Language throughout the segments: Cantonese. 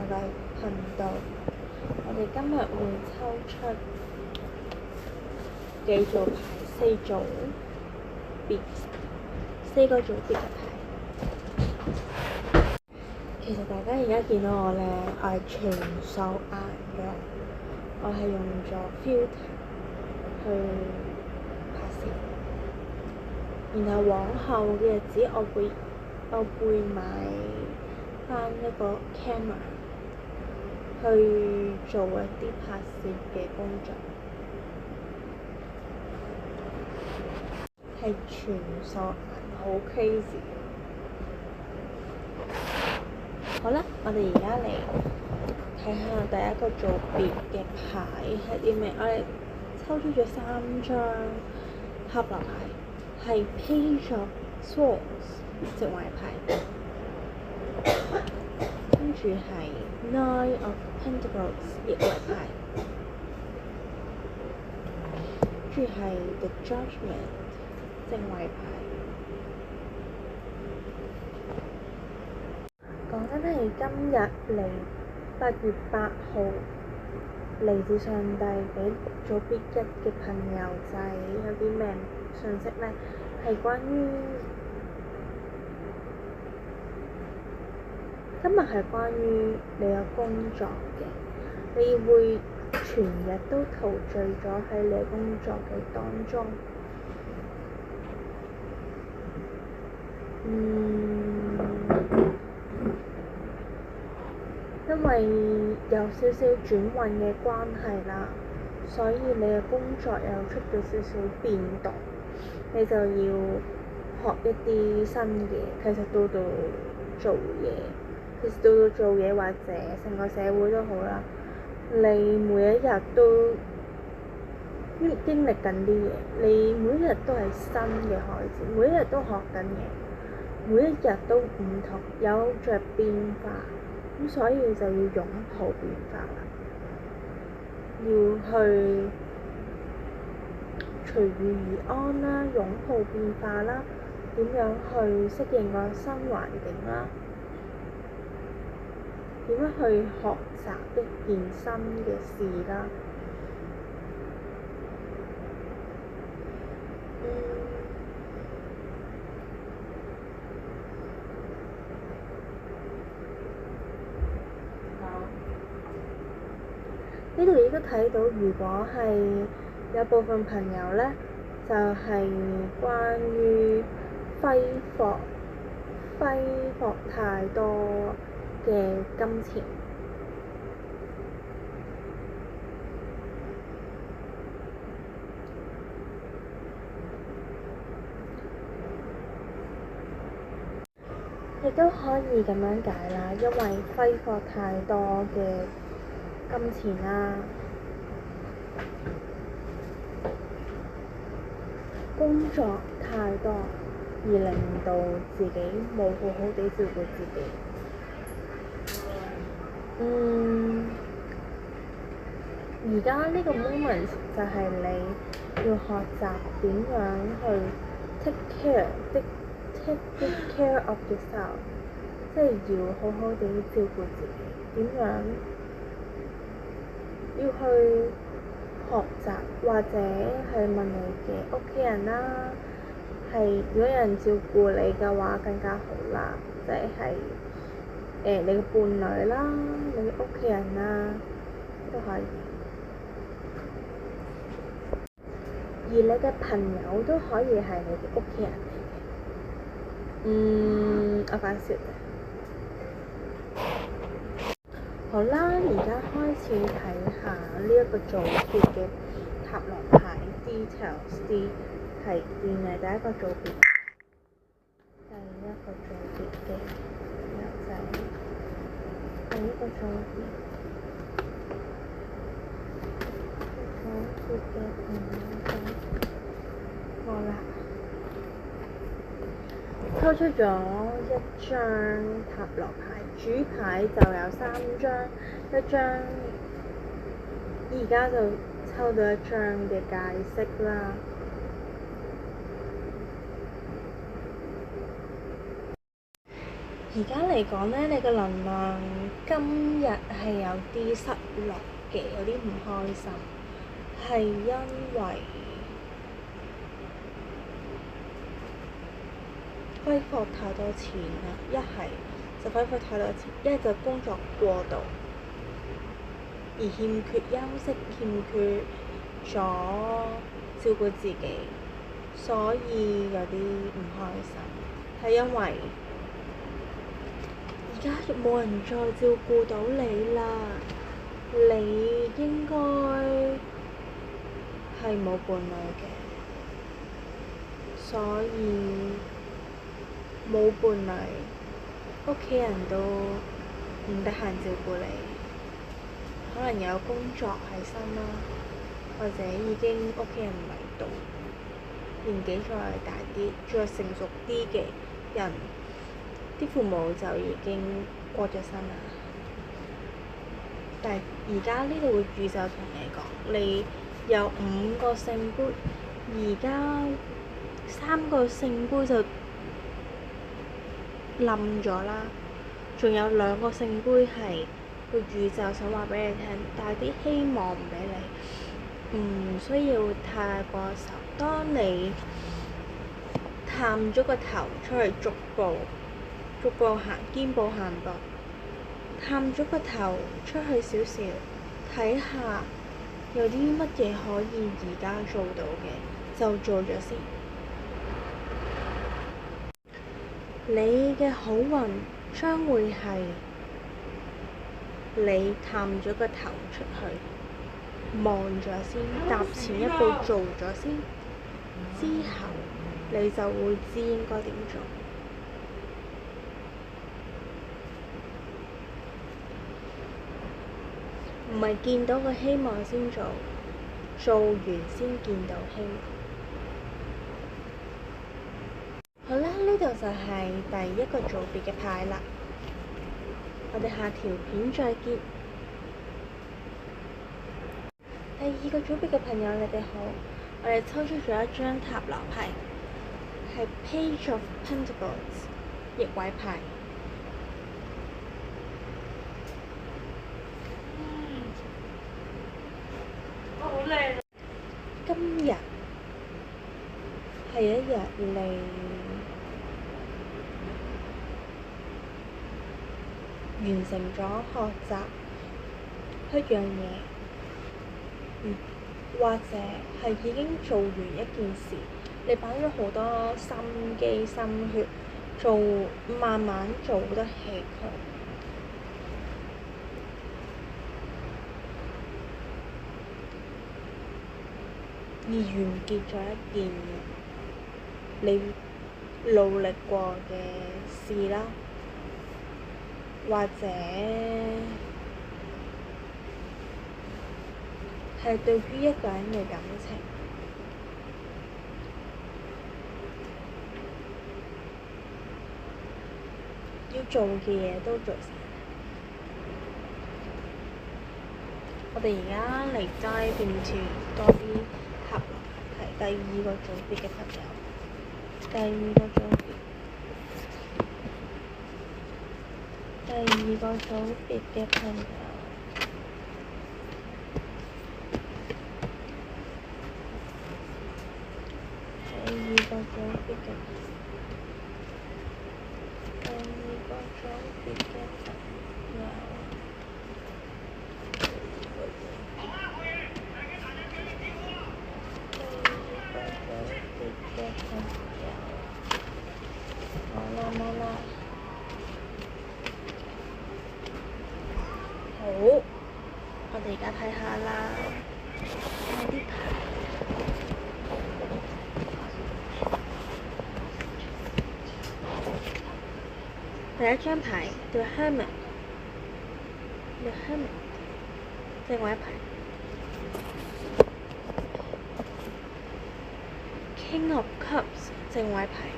麗頻道。我哋今日會抽出幾組牌，四個組別嘅牌。其實大家而家見到我咧，我係全數顏嘅，我係用咗 filter 去拍攝，然後往後嘅日子我會買翻一個 camera 去做一啲拍攝嘅工作，係全數顏，好 crazy。好啦，我哋而家嚟睇下第一個組別嘅牌係啲咩。我哋抽出咗3張塔羅牌，係 Page of Swords 直位牌，跟住係 Nine of Pentacles 逆位牌，跟住係 The Judgment 正位牌。講緊係今日嚟8月8號嚟自上帝俾組別1嘅朋友仔有啲咩信息呢？係關於今日係關於你嘅工作嘅，你會全日都陶醉咗喺你嘅工作嘅當中。因為有少少轉運嘅關係啦，所以你嘅工作又出咗少少變動，你就要學一啲新嘢。其實到做嘢或者成個社會都好啦，你每一日都經歷緊啲嘢，你每一日都係新嘅開始，每一日都學緊嘢，每一日都唔同，有着變化。咁所以就要擁抱變化啦，要去隨遇而安啦，擁抱變化啦，點樣去適應個新環境啦，點樣去學習一件新嘅事啦。呢度亦都睇到，如果係有部分朋友呢，就係關於揮霍太多嘅金錢，亦都可以咁樣解啦，因為揮霍太多嘅金錢啦，工作太多，而令到自己冇好好地照顧自己。而家呢個 moment 就係你要學習點樣去 take care of yourself， 即係要好好地照顧自己，點樣要去學習，或者係問你嘅屋企人啦，係如果有人照顧你嘅話更加好啦，即係你嘅伴侶啦，你嘅屋企人啦都可以，而你嘅朋友都可以係你嘅屋企人嚟嘅。我講笑啫。好啦，而家開始睇下呢一個組別嘅塔羅牌 details 啲係點嘅。第一個組別嘅朋友仔，第一個組別嘅朋友仔，好啦，抽出咗一張塔羅牌，主牌就有3張，一張而家就抽到一張嘅解釋啦。而家嚟講咧，你嘅能量今日係有啲失落嘅，有啲唔開心，係因為揮霍太多錢啦，一係就揮霍太多錢，一係就工作過度，而欠缺休息，欠缺咗照顧自己，所以有啲唔開心，係因為而家冇人再照顧到你啦，你應該係冇伴侶嘅，所以冇伴侶，屋企人都唔得閒照顧你，可能有工作喺身啦，或者已經屋企人唔喺度，年紀再大啲、再成熟啲嘅人，啲父母就已經過咗身啦。但係而家呢度宇宙同你講，你有5個聖杯，而家3個聖杯就冧咗啦，仲有2個聖杯係個宇宙想話俾你聽，帶啲希望俾你，唔需要太過愁。當你探咗個頭出去逐步行，肩步行步，探咗個頭出去少少，睇下有啲乜嘢可以而家做到嘅，就做咗先。你嘅好運將會係你探咗個頭出去，望咗先，踏前一步做咗先，之後你就會知應該點做。唔係見到個希望先做，做完先見到希望。好啦，呢度就係第1個組別嘅牌啦。我哋下條片再見。第2個組別嘅朋友，你哋好。我哋抽出咗一張塔羅牌，係 Page of Pentacles 逆位牌。好靚！今日係一日你完成咗學習一樣嘢，或者係已經做完一件事，你擺咗好多心機心血做，慢慢做得起佢。而完結咗一件你努力過嘅事啦，或者係對於一個人嘅感情，要做嘅嘢都做晒。我哋而家嚟dive into多啲塔羅牌，第2個組別嘅朋友，第2個組別嘅朋友，好，我哋而家睇下啦，睇啲牌。第1張牌 The Hermit， 正位牌 King of Cups， 正位牌。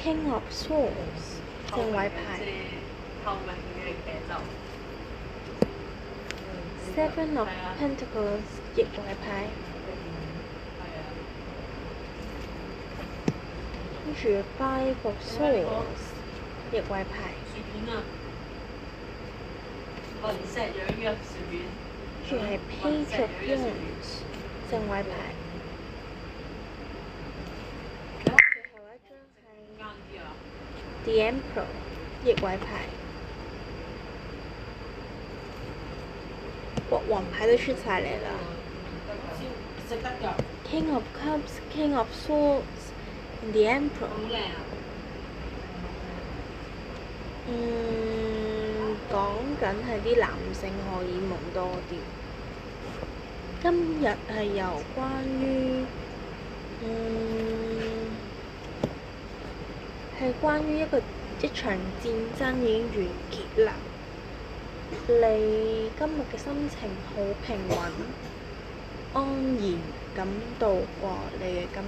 King of Swords， 正位牌。Seven of Pentacles， 逆位牌。住 Five of Swords 逆位牌，跟住係 Page of Wands 正位牌，最後一張係 The Emperor 逆位牌。國王牌都出晒嚟啦。King of Cups, King of Swords, and the Emperor。講緊係啲男性荷爾蒙多啲。今日係由關於係關於一場戰爭已經完結啦。你今日嘅心情好平穩、安然咁度過你嘅今日。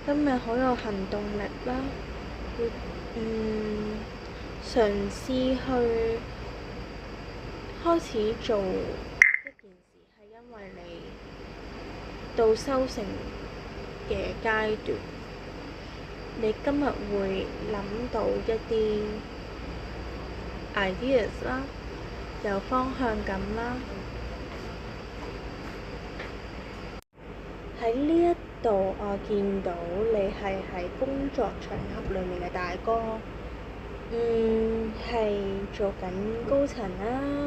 今日好有行動力啦，嘗試去開始做一件事，係因為你到收成嘅階段。你今日會諗到一啲 ideas 啦，有方向感啦。喺呢一度，我見到你係喺工作場合裏面嘅大哥，係做緊高層啦，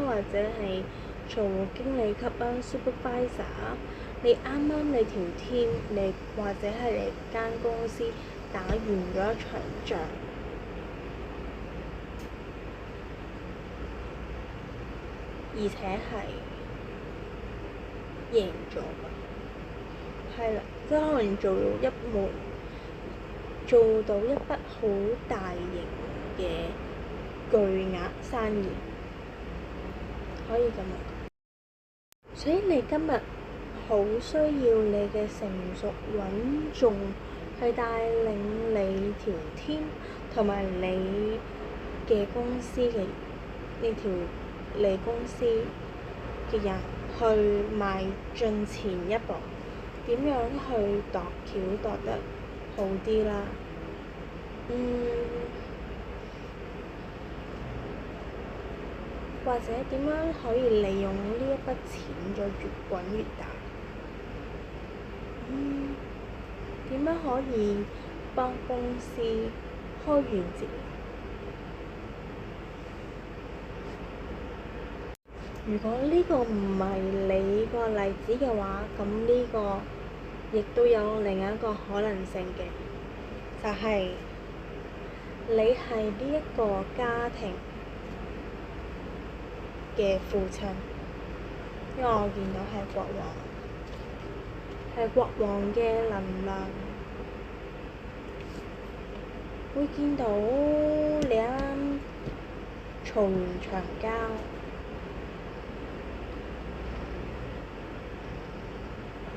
或者係做經理級啦 supervisor。你啱啱你條 team，你或者係你間公司打完咗一場仗，而且係贏咗㗎，係啦，即係可能做到一筆好大型嘅巨額生意，可以咁樣。所以你今日好需要你嘅成熟穩重去帶領你條 team 同埋你嘅公司嘅你公司嘅人去邁進前一步，點樣去度橋度得好啲啦？或者點樣可以利用呢一筆錢再越滾越大？點樣可以幫公司開源節流？如果呢個唔係你個例子嘅話，咁呢個亦都有另一個可能性嘅，就係你係呢一個家庭嘅父親，因為我見到係國王。係國王嘅能量，會見到你啱嘈完場交，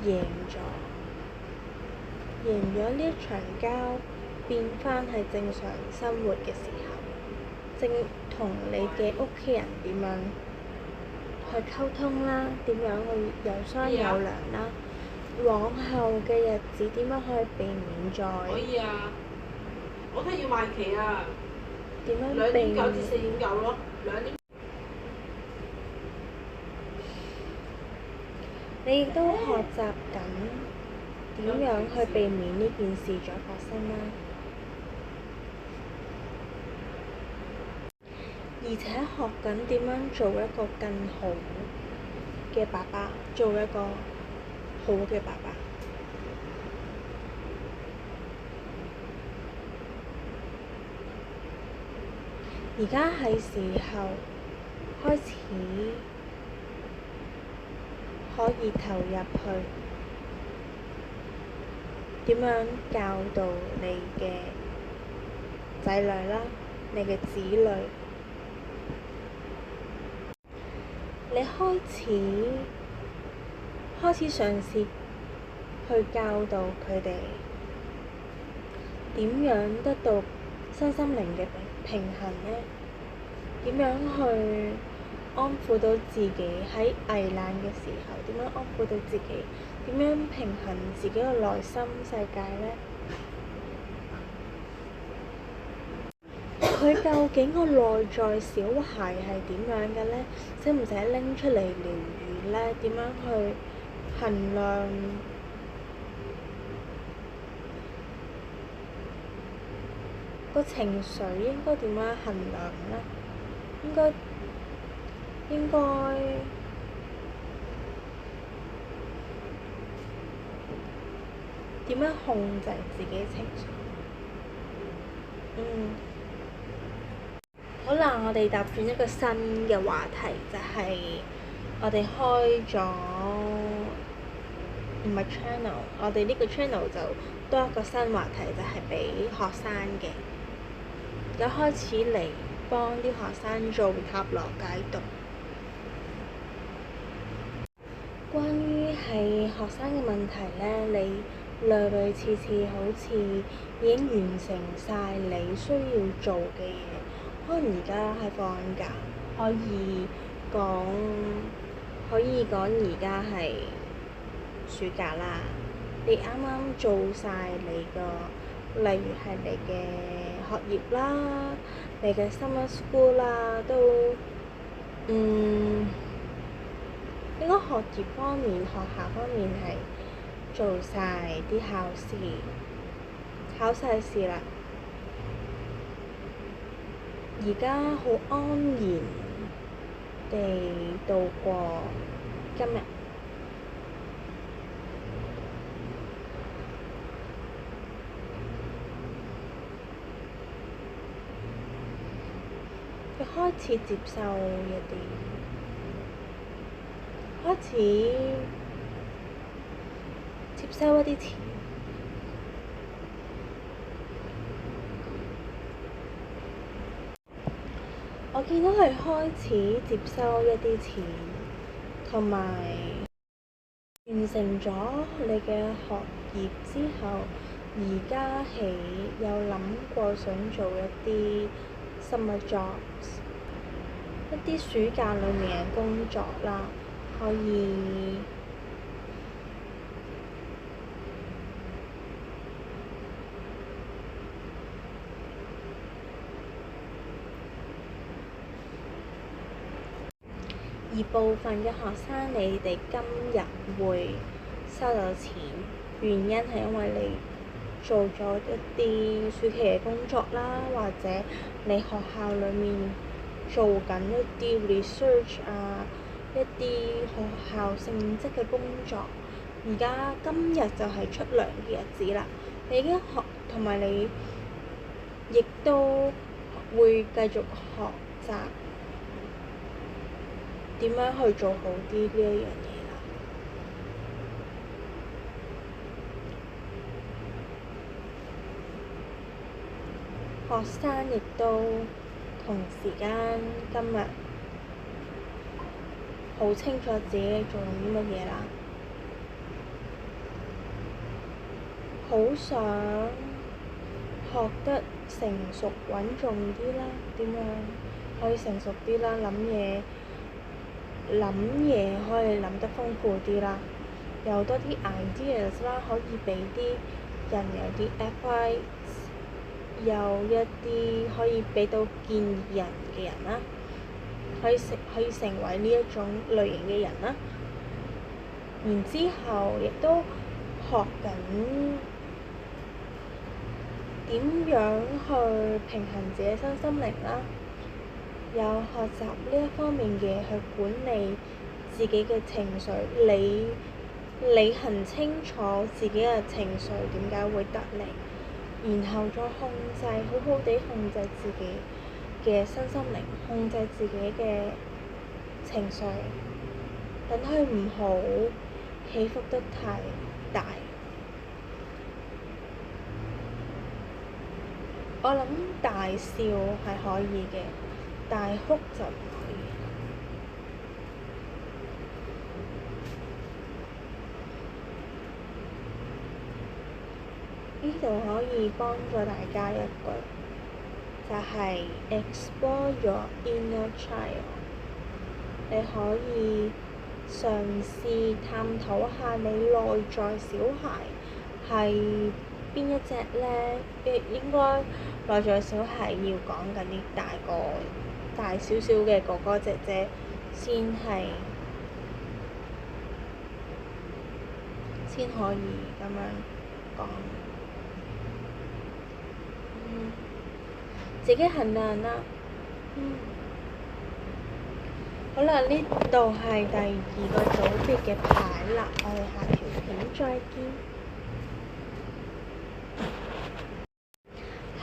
贏咗呢一場交，變返係正常生活嘅時候，正同你嘅屋企人點樣去溝通啦，點樣去有商有量啦。往後嘅日子點樣可以避免再？可以啊！我聽要賣旗啊！點樣2點9至4點9咯，2點。你亦都學習緊點樣去避免呢件事再發生啦，而且學緊點樣做一個更好嘅爸爸，做一個好嘅爸爸。而家係時候開始可以投入去點樣教導你嘅仔女啦，你嘅子女，你開始嘗試去教導佢哋點樣得到身心靈嘅平衡呢？點樣去安撫到自己喺危難嘅時候？點樣安撫到自己？點樣平衡自己嘅內心世界呢？佢究竟個內在小孩係點樣嘅呢？使唔使拎出嚟療癒呢？點樣去衡量個情緒應該點樣衡量呢？應該點樣控制自己情緒？好啦，我哋踏轉一個新嘅話題，就係我哋開咗唔係 channel，我哋呢個 channel 就多一個新話題，就係俾學生嘅。而家開始嚟幫啲學生做塔羅解讀。關於係學生嘅問題呢，你類類似好似已經完成晒你需要做嘅嘢。可能而家係放緊假，可以講而家係暑假啦。你啱啱做晒你個，例如係你嘅學業啦，你嘅 summer school 啦，都應該學業方面、學校方面係做晒啲考晒試啦。而家好安然地度過今日。佢開始接受一啲，開始接收一啲錢。我見到佢開始接收一啲錢，同埋完成咗你嘅學業之後，而家起有諗過想做一啲 summer jobs， 一啲暑假裡面嘅工作啦，可以而部分嘅學生，你哋今日會收到錢，原因係因為你做咗一啲暑期嘅工作啦，或者你學校裡面做緊一啲 research 啊，一啲學校性質嘅工作。而家今日就係出糧嘅日子啦，你已經學，同埋你亦都會繼續學習點樣去做好啲呢一樣嘢啦。學生亦都同時間今日好清楚自己做緊啲乜嘢啦，好想學得成熟穩重啲啦，點樣可以成熟啲啦，諗嘢可以諗得豐富啲啦，有多啲 ideas 啦，可以俾啲人有啲 advice， 有一啲可以俾到建議人嘅人啦，可以成為呢一種類型嘅人啦。然之後亦都學緊點樣去平衡自己身心靈啦，有學習呢一方面嘅去管理自己嘅情緒，理衡清楚自己嘅情緒點解會得嚟，然後再好好地控制自己嘅身心靈，控制自己嘅情緒，等佢唔好起伏得太大。我諗大笑係可以嘅，大哭就唔可以。呢度可以幫助大家一句，就係 explore your inner child。你可以嘗試探討下你內在小孩係邊一隻呢？應該內在小孩要講緊啲大少少嘅哥哥姐姐先可以咁樣講。自己衡量啦。好啦，呢度係第2個組別嘅牌啦，我哋下條片再見。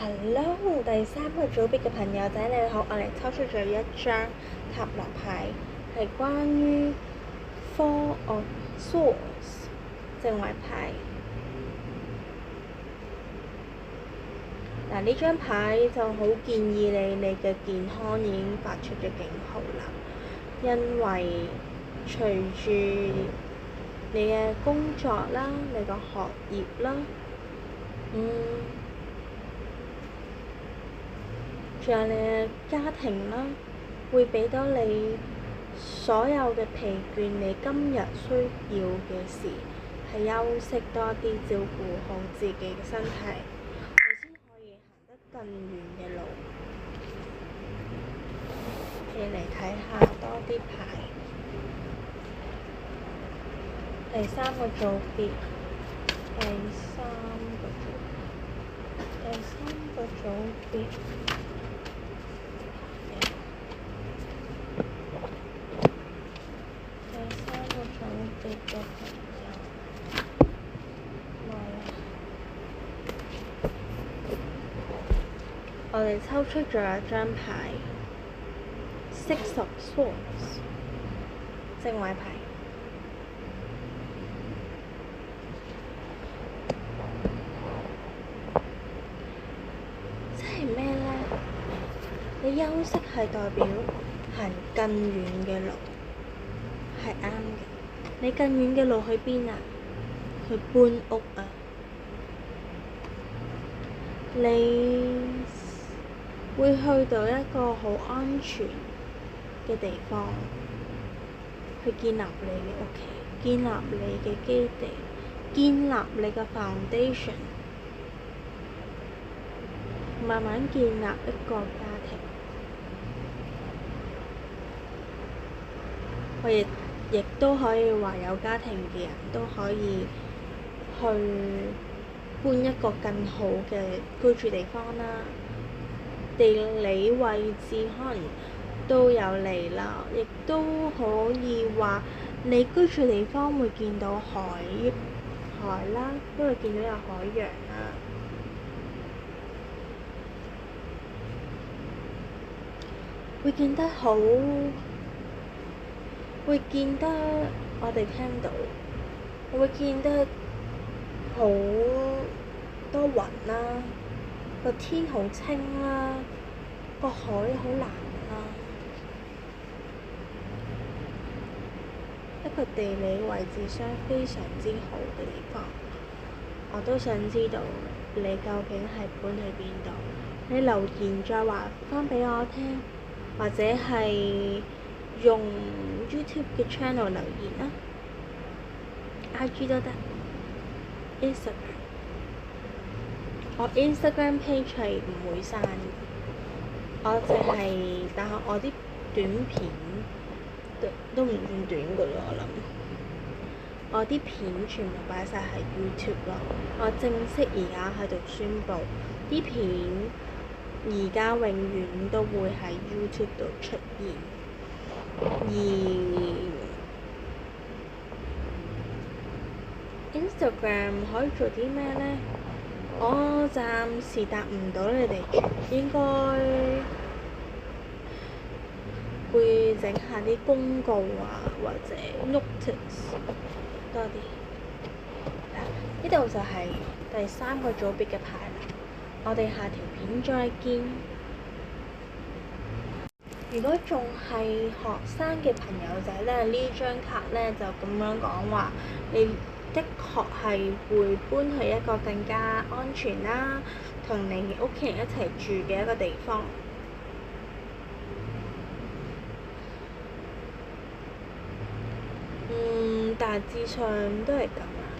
Hello，第3個組別嘅朋友仔你好，我哋抽出咗一張塔羅牌，係關於 Four of Swords 正位牌。嗱，呢張牌就好建議你嘅健康已經發出咗警號啦，因為隨住你嘅工作啦、你嘅學業啦，仲有你嘅家庭啦，會俾到你所有嘅疲倦，你今日需要嘅事係休息多啲，照顧好自己嘅身體。更遠嘅路，你嚟睇下多啲牌。第3個組別，第3個組別，嘅朋友，我哋抽出咗一張牌 Six of Swords 正位牌。即係咩呢？你休息係代表行更遠嘅路，係啱嘅。你更遠嘅路去邊啊？去搬屋啊！你會去到一個好安全嘅地方，去建立你嘅屋企，建立你嘅基地，建立你嘅 foundation， 慢慢建立一個家庭。我亦都可以話有家庭嘅人都可以去搬一個更好嘅居住地方啦。地理位置可能都有利啦，亦都可以話你居住地方會見到海啦，因為見到有海洋啦。會見得好，會見得我哋聽到，會見得好多雲啦，個天好清啦，個海好藍啦，一個地理位置上非常之好嘅地方。我都想知道你究竟係搬去邊度？你留言再話返俾我聽，或者係用 YouTube 嘅 channel 留言啦，IG 都得，Instagram。我 Instagram page 係唔會刪嘅，我淨係，但係我啲短片都唔算短㗎啦，我諗。我啲片全部擺晒喺 YouTube 咯。我正式而家喺度宣布，啲片而家永遠都會喺 YouTube 度出現。而 Instagram 可以做啲咩呢？我暫時答唔到你哋住，應該會整下啲公告啊，或者 notice 多啲。呢度就係第3個組別嘅牌啦。我哋下條片再見。如果仲係學生嘅朋友仔咧，呢張卡咧就咁樣講話，你的確係會搬去一個更加安全啦，同你屋企人一齊住嘅一個地方。大致上都係咁啊。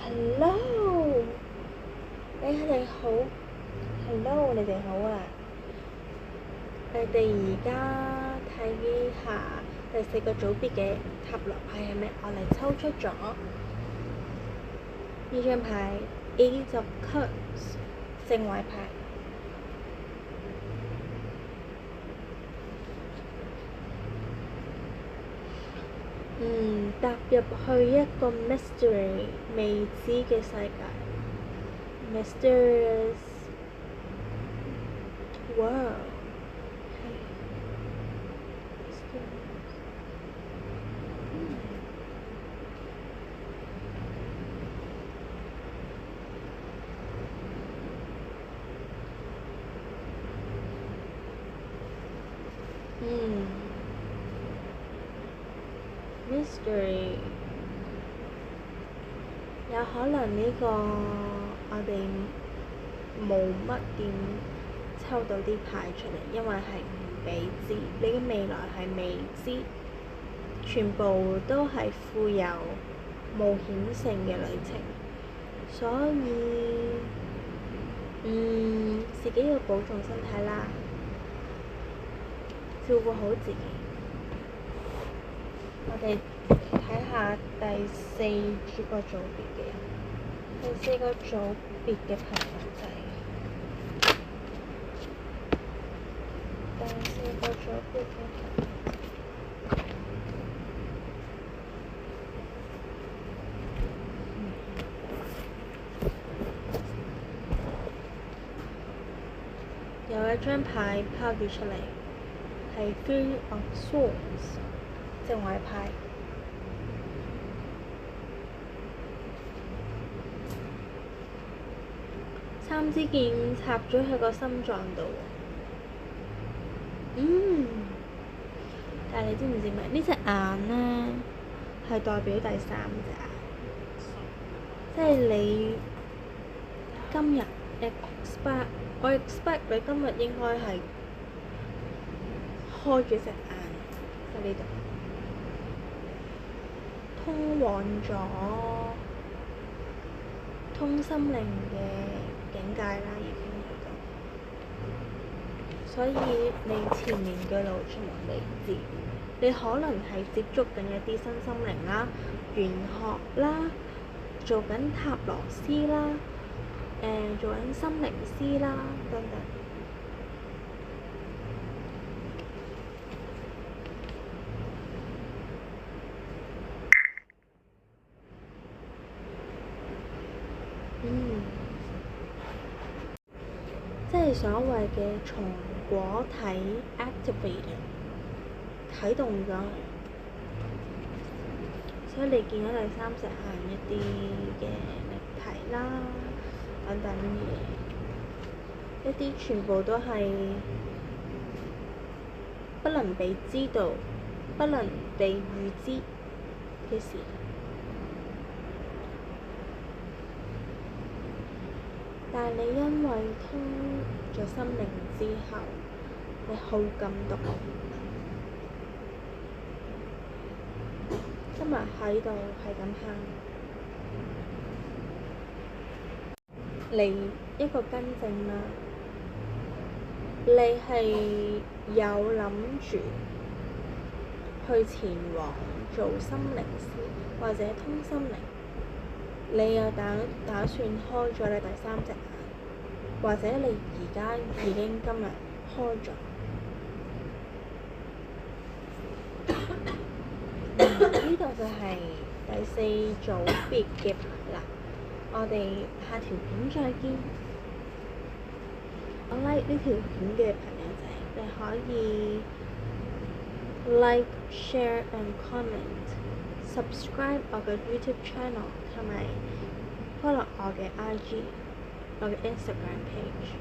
Hello，你哋好。Hello，你哋好啊！你哋而家睇下第4個組別嘅塔羅牌係咩？我嚟抽出咗呢張牌 Eight of Cups 正位牌。踏入去一個 mystery 未知嘅世界 ，mysterious world。mystery 有可能呢個我哋冇乜點抽到啲牌出嚟，因為係唔俾知，你嘅未來係未知，全部都係富有冒險性嘅旅程，所以自己要保重身體啦，照顧好自己。我哋睇下第4個組別嘅人，第4個組別嘅朋友仔，第4個組別嘅朋友仔，有一張牌拋咗出嚟，係 Three of Swords。正位牌，3支劍插咗喺個心臟度。但係你知唔知咩？呢隻眼呢係代表第3隻眼，即係你今日 我 expect 你今日應該係開咗隻眼喺呢度。通往咗通心靈嘅境界啦，已經去到，所以你前面嘅路全部未知，你可能係接觸緊一啲身心靈啦、玄學啦、做緊塔羅師啦、做緊心靈師啦等等。即係所謂嘅松果體 activated 啟動咗，所以你見到第3隻眼一啲嘅靈體啦，等等嘢，一啲全部都係不能被知道、不能被預知嘅事。但係你因為通咗心靈之後，你好感動。今日喺度係咁喊，嚟一個更正啦。你係有諗住去前往做心靈師或者通心靈。你又打算開咗你第3隻眼，或者你而家已經今日開咗。呢度就係第4組別嘅牌啦。我哋下條片再見。我 like 呢條片嘅朋友仔，你可以 like、share and comment。subscribe 我嘅 YouTube channel 同埋 follow 我嘅 IG、我嘅 Instagram page。